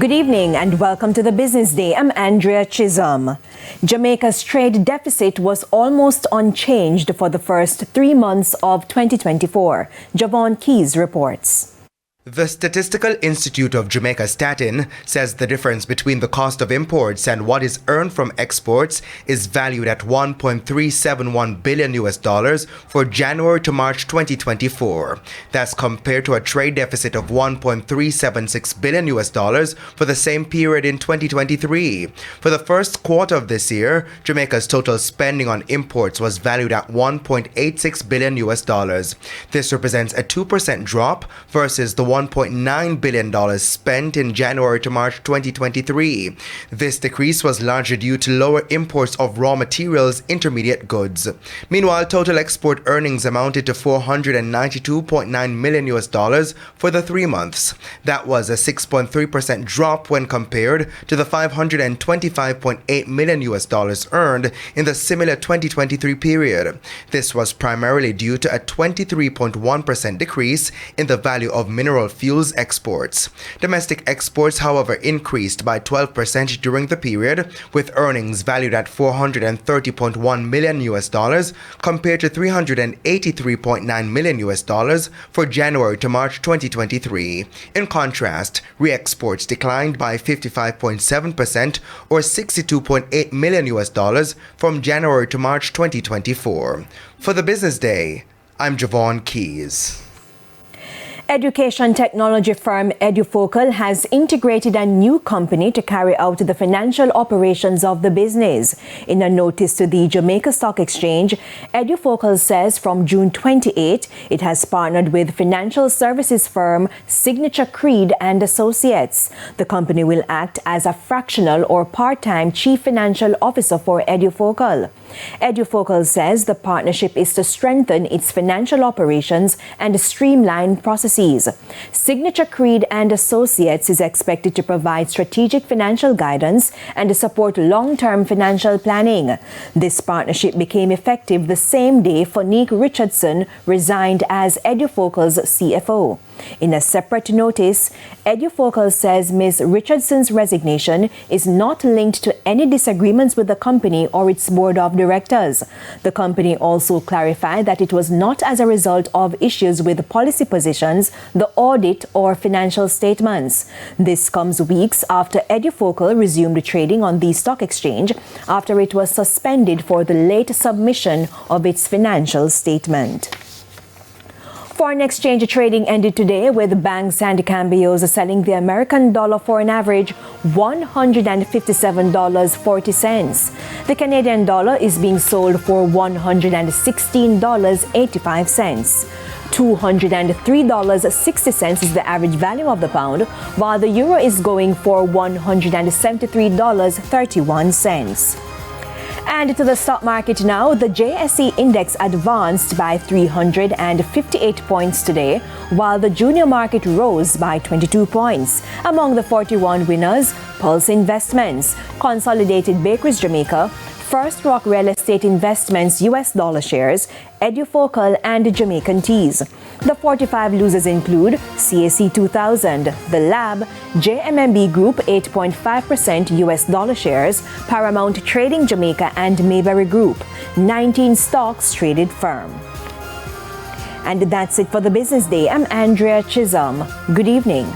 Good evening and welcome to the Business Day. I'm Andrea Chisholm. Jamaica's trade deficit was almost unchanged for the first 3 months of 2024. Javon Keys reports. The Statistical Institute of Jamaica Statin says the difference between the cost of imports and what is earned from exports is valued at $1.371 billion for January to March 2024. That's compared to a trade deficit of $1.376 billion for the same period in 2023. For the first quarter of this year, Jamaica's total spending on imports was valued at $1.86 billion. This represents a 2% drop versus the $1.9 billion spent in January to March 2023. This decrease was largely due to lower imports of raw materials, intermediate goods. Meanwhile, total export earnings amounted to $492.9 million for the 3 months. That was a 6.3% drop when compared to the $525.8 million earned in the similar 2023 period. This was primarily due to a 23.1% decrease in the value of mineral fuels exports. Domestic exports, however, increased by 12% during the period, with earnings valued at $430.1 million compared to $383.9 million for January to March 2023. In contrast, re-exports declined by 55.7% or $62.8 million from January to March 2024. For the Business Day, I'm Javon Keys. Education technology firm Edufocal has integrated a new company to carry out the financial operations of the business. In a notice to the Jamaica Stock Exchange, Edufocal says from June 28, it has partnered with financial services firm Signature Creed and Associates. The company will act as a fractional or part-time chief financial officer for Edufocal. Edufocal says the partnership is to strengthen its financial operations and streamline processes. Signature Creed and Associates is expected to provide strategic financial guidance and to support long-term financial planning. This partnership became effective the same day Fonique Richardson resigned as Edufocal's CFO. In a separate notice, Edufocal says Ms. Richardson's resignation is not linked to any disagreements with the company or its board of directors. The company also clarified that it was not as a result of issues with policy positions, the audit, or financial statements. This comes weeks after Edufocal resumed trading on the stock exchange after it was suspended for the late submission of its financial statement. Foreign exchange trading ended today with banks and cambios selling the American dollar for an average $157.40. The Canadian dollar is being sold for $116.85. $203.60 is the average value of the pound, while the euro is going for $173.31. And to the stock market now, the JSE index advanced by 358 points today, while the junior market rose by 22 points. Among the 41 winners, Pulse Investments, Consolidated Bakeries Jamaica, First Rock Real Estate Investments US dollar shares, Edufocal, and Jamaican Teas. The 45 losers include CAC 2000, The Lab, JMMB Group 8.5% US dollar shares, Paramount Trading Jamaica, and Mayberry Group. 19 stocks traded firm. And that's it for the Business Day. I'm Andrea Chisholm. Good evening.